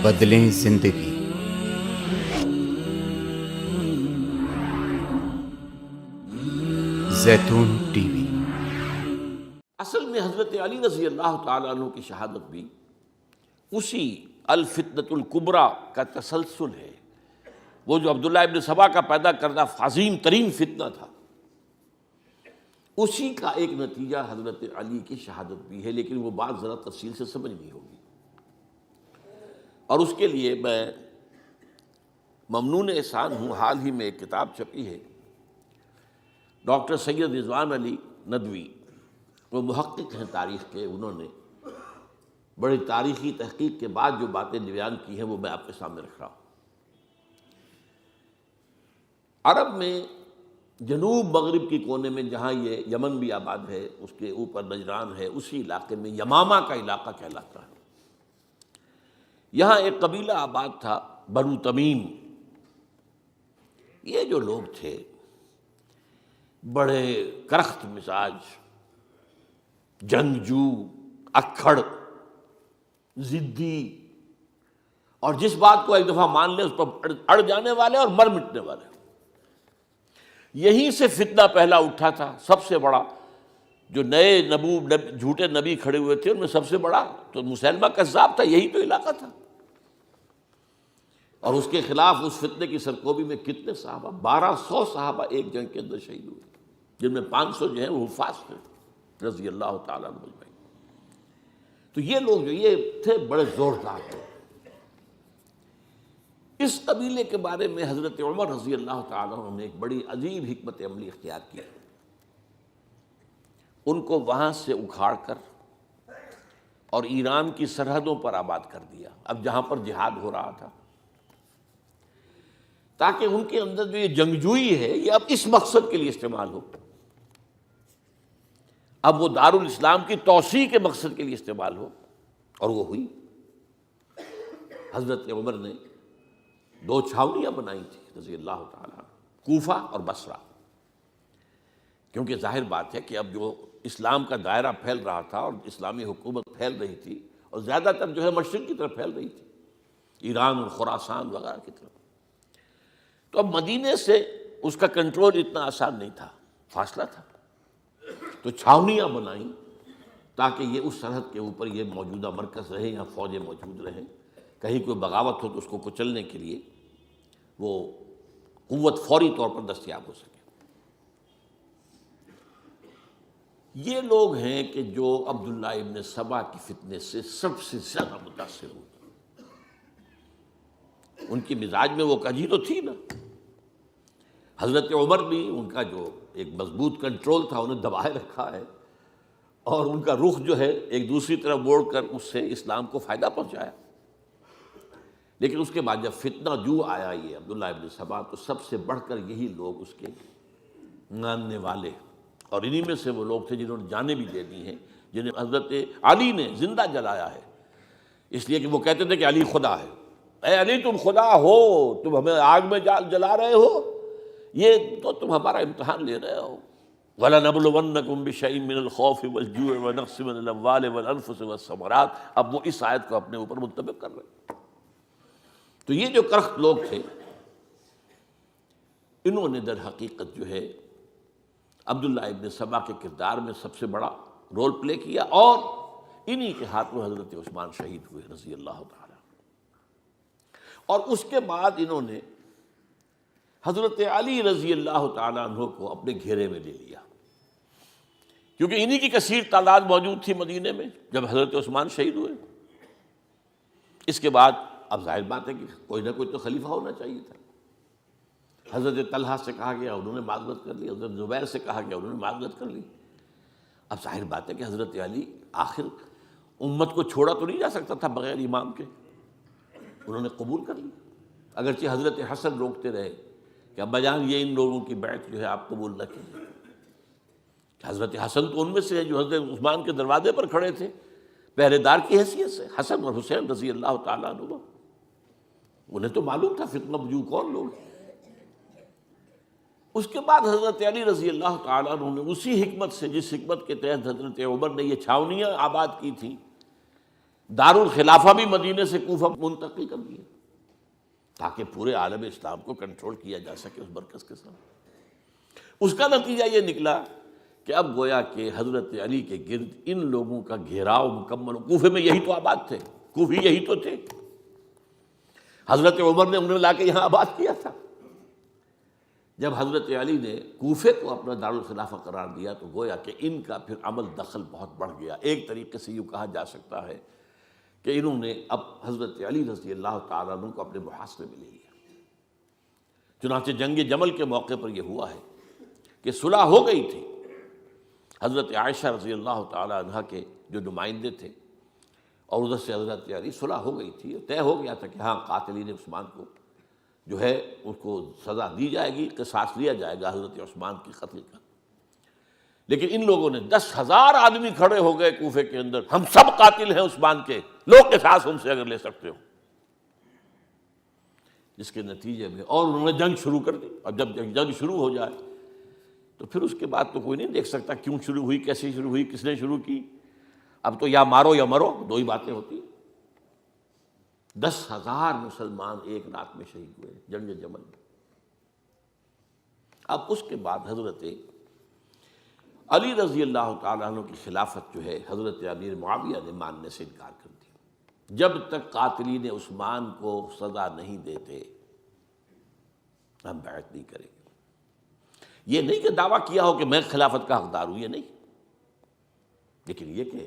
بدلیں زندگی۔ زیتون ٹی وی۔ اصل میں حضرت علی رضی اللہ تعالیٰ عنہ کی شہادت بھی اسی الفتنۃ الکبریٰ کا تسلسل ہے۔ وہ جو عبداللہ ابن سبا کا پیدا کردہ عظیم ترین فتنہ تھا، اسی کا ایک نتیجہ حضرت علی کی شہادت بھی ہے، لیکن وہ بات ذرا تفصیل سے سمجھنی ہوگی، اور اس کے لیے میں ممنون احسان ہوں۔ حال ہی میں ایک کتاب چھپی ہے، ڈاکٹر سید رضوان علی ندوی، وہ محقق ہیں تاریخ کے، انہوں نے بڑی تاریخی تحقیق کے بعد جو باتیں بیان کی ہیں وہ میں آپ کے سامنے رکھ رہا ہوں۔ عرب میں جنوب مغرب کی کونے میں، جہاں یہ یمن بھی آباد ہے، اس کے اوپر نجران ہے، اسی علاقے میں یمامہ کا علاقہ کہلاتا ہے۔ یہاں ایک قبیلہ آباد تھا، بنو تمیم۔ یہ جو لوگ تھے بڑے کرخت مزاج، جنگجو، اکھڑ، ضدی، اور جس بات کو ایک دفعہ مان لے اس پر اڑ جانے والے اور مر مٹنے والے۔ یہیں سے فتنہ پہلا اٹھا تھا، سب سے بڑا جو نئے جھوٹے نبی کھڑے ہوئے تھے ان میں سب سے بڑا تو مسیلمہ کذاب تھا، یہی تو علاقہ تھا۔ اور اس کے خلاف اس فتنے کی سرکوبی میں کتنے صحابہ، 1200 صحابہ ایک جنگ کے اندر شہید ہوئے، جن میں 500 جو ہیں وہ حفاظ تھے رضی اللہ تعالیٰ عنہ اجمعین۔ تو یہ لوگ جو یہ تھے بڑے زوردار تھے۔ اس قبیلے کے بارے میں حضرت عمر رضی اللہ تعالیٰ عنہ نے ایک بڑی عجیب حکمت عملی اختیار کی۔ ان کو وہاں سے اکھاڑ کر اور ایران کی سرحدوں پر آباد کر دیا، اب جہاں پر جہاد ہو رہا تھا، تاکہ ان کے اندر جو یہ جنگجوئی ہے یہ اب اس مقصد کے لیے استعمال ہو، اب وہ دارالاسلام کی توسیع کے مقصد کے لیے استعمال ہو، اور وہ ہوئی۔ حضرت عمر نے 2 چھاؤنیاں بنائی تھی رضی اللہ تعالیٰ، کوفہ اور بصرہ، کیونکہ ظاہر بات ہے کہ اب جو اسلام کا دائرہ پھیل رہا تھا اور اسلامی حکومت پھیل رہی تھی، اور زیادہ تر جو ہے مشرق کی طرف پھیل رہی تھی، ایران اور خراسان وغیرہ کی طرف، تو اب مدینے سے اس کا کنٹرول اتنا آسان نہیں تھا، فاصلہ تھا، تو چھاؤنیاں بنائیں تاکہ یہ اس سرحد کے اوپر یہ موجودہ مرکز رہے، یہاں فوجیں موجود رہیں، کہیں کوئی بغاوت ہو تو اس کو کچلنے کے لیے وہ قوت فوری طور پر دستیاب ہو سکے۔ یہ لوگ ہیں کہ جو عبداللہ ابن سبا کی فتنے سے سب سے زیادہ متاثر ہوئے۔ ان کی مزاج میں وہ کجی تو تھی نا۔ حضرت عمر بھی ان کا جو ایک مضبوط کنٹرول تھا انہیں دبائے رکھا ہے، اور ان کا رخ جو ہے ایک دوسری طرف موڑ کر اس سے اسلام کو فائدہ پہنچایا۔ لیکن اس کے بعد جب فتنہ جو آیا یہ عبداللہ ابن سبا، تو سب سے بڑھ کر یہی لوگ اس کے ماننے والے، اور انہی میں سے وہ لوگ تھے جنہوں نے جانیں بھی دے دی ہیں، جنہیں حضرت علی نے زندہ جلایا ہے، اس لیے کہ وہ کہتے تھے کہ علی خدا ہے۔ اے علی تم خدا ہو، تم ہمیں آگ میں جلا رہے ہو، یہ تو تم ہمارا امتحان لے رہے ہو۔ وَلَنَبْلُوَنَّكُمْ بِشَيْءٍ مِّنَ الْخَوْفِ وَالْجُوعِ وَنَقْصٍ مِّنَ الْأَمْوَالِ وَالْأَنفُسِ وَالثَّمَرَاتِ، اب وہ اس آیت کو اپنے اوپر منطبق کر رہے ہیں۔ تو یہ جو کرخت لوگ تھے، انہوں نے در حقیقت جو ہے عبداللہ ابن سبا کے کردار میں سب سے بڑا رول پلے کیا، اور انہی کے ہاتھوں حضرت عثمان شہید ہوئے رضی اللہ تعالیٰ۔ اور اس کے بعد انہوں نے حضرت علی رضی اللہ تعالیٰ عنہ کو اپنے گھیرے میں لے لیا، کیونکہ انہی کی کثیر تعداد موجود تھی مدینے میں جب حضرت عثمان شہید ہوئے۔ اس کے بعد اب ظاہر بات ہے کہ کوئی نہ کوئی تو خلیفہ ہونا چاہیے تھا۔ حضرت طلحہ سے کہا گیا، انہوں نے معذرت کر لی، حضرت زبیر سے کہا گیا، انہوں نے معذرت کر لی۔ اب ظاہر بات ہے کہ حضرت علی آخر امت کو چھوڑا تو نہیں جا سکتا تھا بغیر امام کے، انہوں نے قبول کر لی، اگرچہ حضرت حسن روکتے رہے کہ ابا جان یہ ان لوگوں کی بیعت جو ہے آپ قبول نہ کیجیے۔ حضرت حسن تو ان میں سے ہے جو حضرت عثمان کے دروازے پر کھڑے تھے پہرے دار کی حیثیت سے، حسن اور حسین رضی اللہ تعالیٰ عنہ، انہیں تو معلوم تھا فتنہ جو کون لوگ ہیں۔ اس کے بعد حضرت علی رضی اللہ تعالیٰ عنہ نے اسی حکمت سے، جس حکمت کے تحت حضرت عمر نے یہ چھاونیاں آباد کی تھیں، دارالخلافہ بھی مدینے سے کوفہ منتقل کر دیا تاکہ پورے عالم اسلام کو کنٹرول کیا جا سکے اس مرکز کے ساتھ۔ اس کا نتیجہ یہ نکلا کہ اب گویا کہ حضرت علی کے گرد ان لوگوں کا گھیراؤ مکمل، کوفے میں یہی تو آباد تھے، کوفی یہی تو تھے، حضرت عمر نے انہیں لا کے یہاں آباد کیا تھا۔ جب حضرت علی نے کوفے کو اپنا دارالخلافہ قرار دیا تو گویا کہ ان کا پھر عمل دخل بہت بڑھ گیا۔ ایک طریقے سے یوں کہا جا سکتا ہے کہ انہوں نے اب حضرت علی رضی اللہ تعالیٰ عنہ کو اپنے محاصرے میں لے لیا۔ چنانچہ جنگ جمل کے موقع پر یہ ہوا ہے کہ صلح ہو گئی تھی، حضرت عائشہ رضی اللہ تعالیٰ عنہ کے جو نمائندے تھے اور ادھر سے حضرت علی، صلح ہو گئی تھی، طے ہو گیا تھا کہ ہاں قاتلین عثمان کو جو ہے اس کو سزا دی جائے گی، قصاص لیا جائے گا حضرت عثمان کی قتل کا۔ لیکن ان لوگوں نے 10,000 آدمی کھڑے ہو گئے کوفے کے اندر، ہم سب قاتل ہیں عثمان کے، لو قصاص ہم سے اگر لے سکتے ہو، جس کے نتیجے میں اور انہوں نے جنگ شروع کر دی۔ اب جب جنگ شروع ہو جائے تو پھر اس کے بعد تو کوئی نہیں دیکھ سکتا کیوں شروع ہوئی، کیسے شروع ہوئی، کس نے شروع کی۔ اب تو یا مارو یا مرو، دو ہی باتیں ہوتی۔ 10,000 مسلمان ایک رات میں شہید ہوئے جنگ جمل میں۔ اب اس کے بعد حضرت علی رضی اللہ تعالیٰ عنہ کی خلافت جو ہے حضرت امیر معاویہ نے ماننے سے انکار کر دیا۔ جب تک قاتلین عثمان کو سزا نہیں دیتے ہم بیعت نہیں کریں گے۔ یہ نہیں کہ دعویٰ کیا ہو کہ میں خلافت کا حقدار ہوں، یہ نہیں، لیکن یہ کہ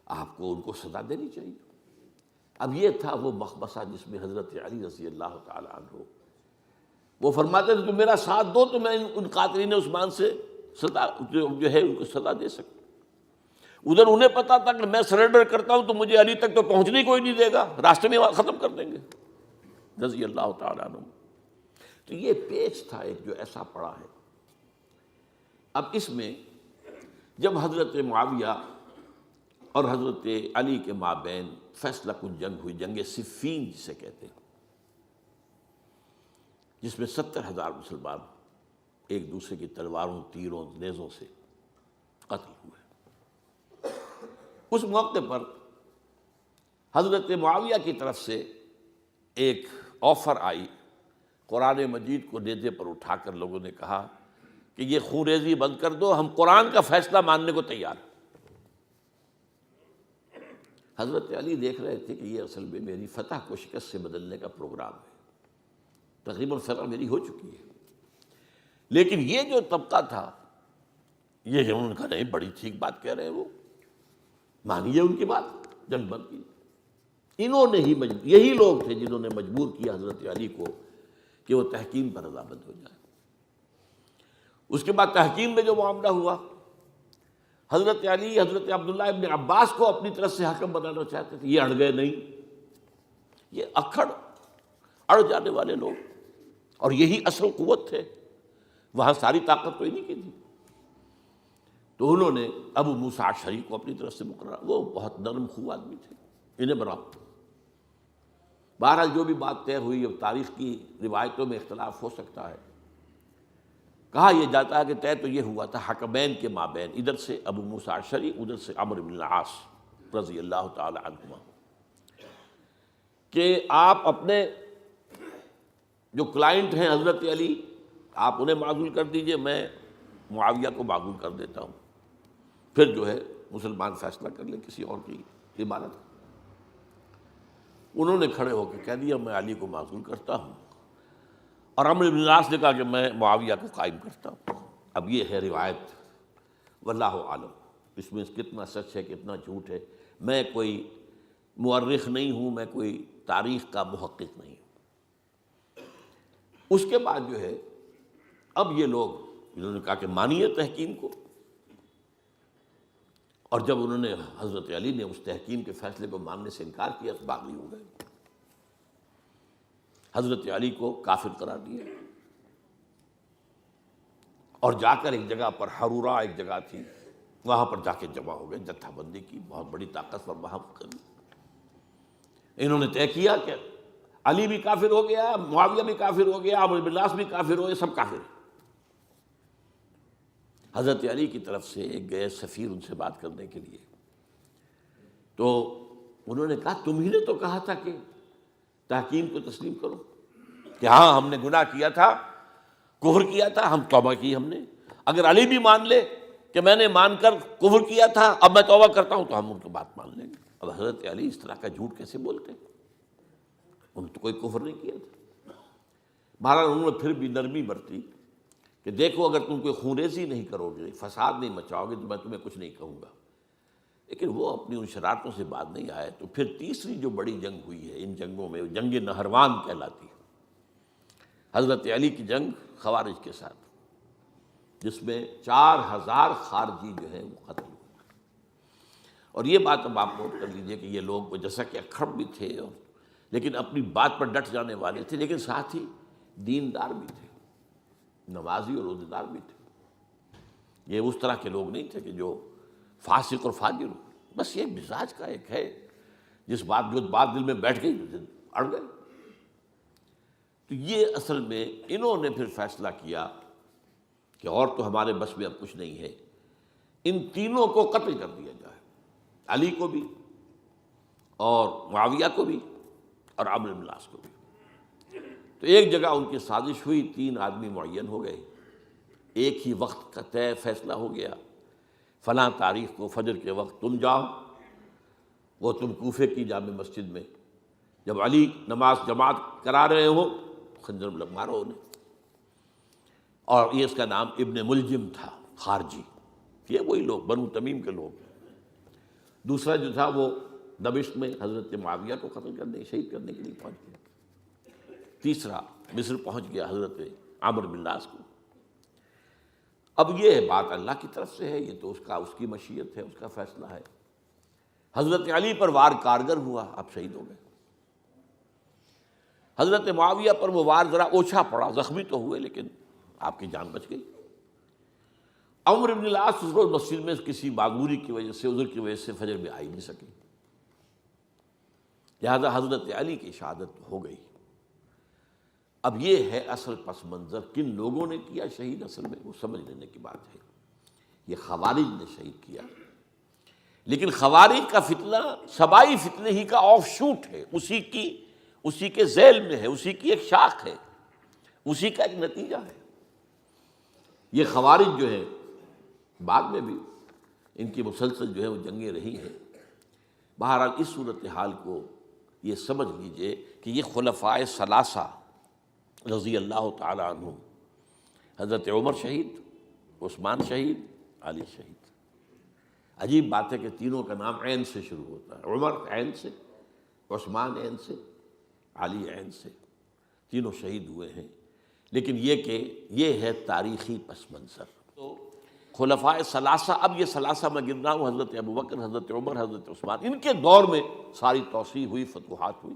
آپ کو ان کو سزا دینی چاہیے۔ اب یہ تھا وہ مخمصہ جس میں حضرت علی رضی اللہ تعالیٰ عنہ وہ فرماتے تھے تم میرا ساتھ دو تو میں ان قاتلین عثمان سے سزا جو ہے ان کو سزا دے سکتا۔ ادھر انہیں پتا تھا کہ میں سرنڈر کرتا ہوں تو مجھے علی تک تو پہنچنے کوئی نہیں دے گا، راستے میں ختم کر دیں گے رضی اللہ تعالیٰ عنہ۔ تو یہ پیچ تھا ایک جو ایسا پڑا ہے۔ اب اس میں جب حضرت معاویہ اور حضرت علی کے مابین فیصلہ کن جنگ ہوئی، جنگ صفین جسے کہتے ہیں، جس میں 70,000 مسلمان ایک دوسرے کی تلواروں، تیروں، نیزوں سے قتل ہوئے۔ اس موقع پر حضرت معاویہ کی طرف سے ایک آفر آئی، قرآن مجید کو نیزے پر اٹھا کر لوگوں نے کہا کہ یہ خون ریزی بند کر دو، ہم قرآن کا فیصلہ ماننے کو تیار ہیں۔ حضرت علی دیکھ رہے تھے کہ یہ اصل میں میری فتح کو شکست سے بدلنے کا پروگرام ہے، تقریباً فتح میری ہو چکی ہے، لیکن یہ جو طبقہ تھا یہ انہوں نے کہا نہیں بڑی ٹھیک بات کہہ رہے ہیں وہ، مانیے ان کی بات، جنگ بند کی۔ انہوں نے ہی یہی لوگ تھے جنہوں نے مجبور کیا حضرت علی کو کہ وہ تحکیم پر رضامند ہو جائے۔ اس کے بعد تحکیم میں جو معاملہ ہوا، حضرت علی حضرت عبداللہ ابن عباس کو اپنی طرف سے حکم بنانا چاہتے تھے، یہ اڑ گئے نہیں۔ یہ اڑ جانے والے لوگ، اور یہی اصل قوت تھے، وہاں ساری طاقت تو انہی کی تھی۔ تو انہوں نے ابو موسیٰ اشعری کو اپنی طرف سے مقرر، وہ بہت نرم خو آدمی تھے، انہیں بناؤ۔ بہرحال جو بھی بات طے ہوئی، اب تاریخ کی روایتوں میں اختلاف ہو سکتا ہے، کہا یہ جاتا ہے کہ طے تو یہ ہوا تھا حکمین کے مابین، ادھر سے ابو موسیٰ اشعری، ادھر سے عمرو بن العاص رضی اللہ تعالی عنہما، کہ آپ اپنے جو کلائنٹ ہیں حضرت علی آپ انہیں معزول کر دیجئے، میں معاویہ کو معزول کر دیتا ہوں، پھر جو ہے مسلمان فیصلہ کر لیں کسی اور کی عبادت۔ انہوں نے کھڑے ہو کے کہہ دیا میں علی کو معزول کرتا ہوں، اور عمرو بن العاص نے کہا کہ میں معاویہ کو قائم کرتا ہوں۔ اب یہ ہے روایت، واللہ عالم، اس میں کتنا سچ ہے کتنا جھوٹ ہے، میں کوئی مورخ نہیں ہوں، میں کوئی تاریخ کا محقق نہیں ہوں۔ اس کے بعد جو ہے اب یہ لوگ انہوں نے کہا کہ مانیے تحکیم کو، اور جب انہوں نے حضرت علی نے اس تحکیم کے فیصلے کو ماننے سے انکار کیا تو باغی ہو گئے، حضرت علی کو کافر قرار دیا، اور جا کر ایک جگہ پر حرورہ ایک جگہ تھی وہاں پر جا کے جمع ہو گئے، جتھا بندی کی، بہت بڑی طاقت پر وہاں کری۔ انہوں نے طے کیا کہ علی بھی کافر ہو گیا، معاویہ بھی کافر ہو گیا، عمرو بن العاص بھی کافر ہو گئے، سب کافر ہیں۔ حضرت علی کی طرف سے ایک گئے سفیر ان سے بات کرنے کے لیے، تو انہوں نے کہا تم ہی نے تو کہا تھا کہ تحکیم کو تسلیم کرو، کہ ہاں ہم نے گناہ کیا تھا، کفر کیا تھا، ہم توبہ کی ہم نے، اگر علی بھی مان لے کہ میں نے مان کر کفر کیا تھا اب میں توبہ کرتا ہوں تو ہم ان کی بات مان لیں گے۔ اب حضرت علی اس طرح کا جھوٹ کیسے بولتے ہیں؟ انہوں نے تو کوئی کفر نہیں کیا تھا۔ بہرحال انہوں نے پھر بھی نرمی برتی کہ دیکھو اگر تم کوئی خونریزی نہیں کرو گے، فساد نہیں مچاؤ گے تو میں تمہیں کچھ نہیں کہوں گا، لیکن وہ اپنی ان شرارتوں سے بعد نہیں آئے۔ تو پھر تیسری جو بڑی جنگ ہوئی ہے ان جنگوں میں، جنگ نہروان کہلاتی ہے، حضرت علی کی جنگ خوارج کے ساتھ، جس میں 4000 خارجی جو ہیں وہ قتل ہوئے۔ اور یہ بات اب آپ نوٹ کر لیجئے کہ یہ لوگ جیسا کہ اکھڑ بھی تھے لیکن اپنی بات پر ڈٹ جانے والے تھے، لیکن ساتھ ہی دیندار بھی تھے، نمازی اور روزے دار بھی تھے۔ یہ اس طرح کے لوگ نہیں تھے کہ جو فاسق اور فاجر ہو، بس یہ مزاج کا ایک ہے جو بات دل میں بیٹھ گئی اڑ گئے۔ تو یہ اصل میں انہوں نے پھر فیصلہ کیا کہ اور تو ہمارے بس میں اب کچھ نہیں ہے، ان تینوں کو قتل کر دیا جائے، علی کو بھی اور معاویہ کو بھی اور عمرو بن العاص کو بھی۔ تو ایک جگہ ان کی سازش ہوئی، 3 آدمی معین ہو گئے، ایک ہی وقت کا طے فیصلہ ہو گیا، فلاں تاریخ کو فجر کے وقت تم جاؤ، وہ تم کوفے کی جامع مسجد میں، جب علی نماز جماعت کرا رہے ہوں خنجر مارو انہیں۔ اور یہ اس کا نام ابن ملجم تھا، خارجی، یہ وہی لوگ بنو تمیم کے لوگ۔ دوسرا جو تھا وہ دمشق میں حضرت معاویہ کو قتل کرنے شہید کرنے کے لیے پہنچ گیا۔ تیسرا مصر پہنچ گیا حضرت عمرو بن العاص کو۔ اب یہ بات اللہ کی طرف سے ہے، یہ تو اس کی مشیت ہے، اس کا فیصلہ ہے۔ حضرت علی پر وار کارگر ہوا، اب شہید ہو گئے۔ حضرت معاویہ پر وہ وار ذرا اوچھا پڑا، زخمی تو ہوئے لیکن آپ کی جان بچ گئی۔ عمرو بن العاص اس روز مسجد میں کسی معذوری کی وجہ سے، عذر کی وجہ سے فجر میں آ ہی نہیں سکے، لہذا حضرت علی کی شہادت ہو گئی۔ اب یہ ہے اصل پس منظر، کن لوگوں نے کیا شہید، اصل میں وہ سمجھ لینے کی بات ہے۔ یہ خوارج نے شہید کیا، لیکن خوارج کا فتنہ سبائی فتنے ہی کا آف شوٹ ہے، اسی کے ذیل میں ہے، اسی کی ایک شاخ ہے، اسی کا ایک نتیجہ ہے۔ یہ خوارج جو ہے بعد میں بھی ان کی مسلسل جو ہے وہ جنگیں رہی ہیں۔ بہرحال اس صورتحال کو یہ سمجھ لیجئے کہ یہ خلفائے ثلاثہ رضی اللہ تعالی عنہ، حضرت عمر شہید، عثمان شہید، علی شہید۔ عجیب بات ہے کہ تینوں کا نام عین سے شروع ہوتا ہے، عمر عین سے، عثمان عین سے، علی عین سے، تینوں شہید ہوئے ہیں۔ لیکن یہ کہ یہ ہے تاریخی پس منظر۔ تو خلفائے ثلاثہ، اب یہ ثلاثہ میں گن رہا ہوں، حضرت ابوبکر، حضرت عمر، حضرت عثمان، ان کے دور میں ساری توسیع ہوئی، فتوحات ہوئی۔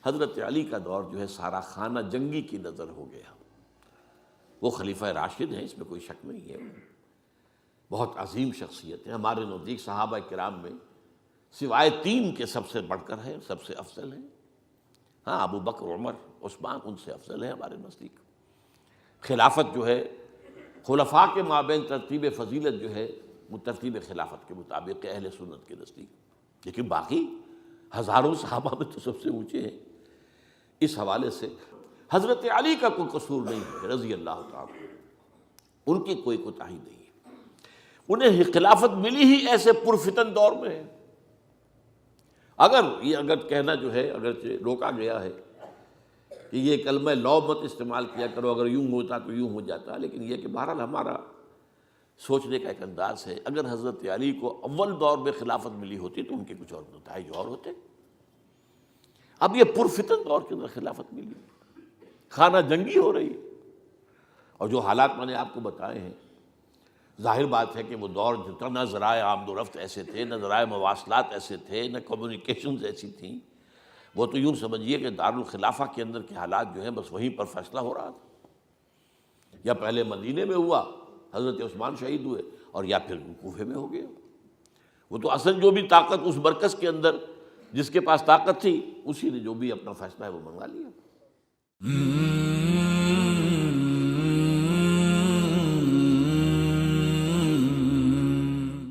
حضرت علی کا دور جو ہے سارا خانہ جنگی کی نظر ہو گیا۔ وہ خلیفہ راشد ہیں، اس میں کوئی شک نہیں ہے، بہت عظیم شخصیت ہے، ہمارے نزدیک صحابہ کرام میں سوائے 3 کے سب سے بڑھ کر ہے، سب سے افضل ہیں۔ ہاں ابو بکر، عمر، عثمان ان سے افضل ہیں ہمارے نزدیک۔ خلافت جو ہے خلفاء کے مابین ترتیب فضیلت جو ہے وہ ترتیب خلافت کے مطابق ہے اہل سنت کے نزدیک، لیکن باقی ہزاروں صحابہ میں تو سب سے اونچے ہیں۔ اس حوالے سے حضرت علی کا کوئی قصور نہیں ہے رضی اللہ تعالیٰ، ان کی کوئی کوتاہی نہیں ہے، انہیں خلافت ملی ہی ایسے پرفتن دور میں ہے۔ اگر کہنا جو ہے اگرچہ روکا گیا ہے کہ یہ کلمہ لو مت استعمال کیا کرو، اگر یوں ہوتا تو یوں ہو جاتا، لیکن یہ کہ بہرحال ہمارا سوچنے کا ایک انداز ہے، اگر حضرت علی کو اول دور میں خلافت ملی ہوتی تو ان کے کچھ اور نتائج اور ہوتے۔ اب یہ پرفتن دور کے اندر خلافت ملی، خانہ جنگی ہو رہی ہے، اور جو حالات میں نے آپ کو بتائے ہیں، ظاہر بات ہے کہ وہ دور نہ ذرائع آمد و رفت ایسے تھے، نہ ذرائع مواصلات ایسے تھے، نہ کمیونیکیشنز ایسی تھیں، وہ تو یوں سمجھیے کہ دارالخلافہ کے اندر کے حالات جو ہیں بس وہیں پر فیصلہ ہو رہا تھا، یا پہلے مدینے میں ہوا، حضرت عثمان شہید ہوئے، اور یا پھر کوفے میں ہو گیا۔ وہ تو اصل جو بھی طاقت اس مرکز کے اندر جس کے پاس طاقت تھی، اسی نے جو بھی اپنا فیصلہ ہے وہ منوا لیا۔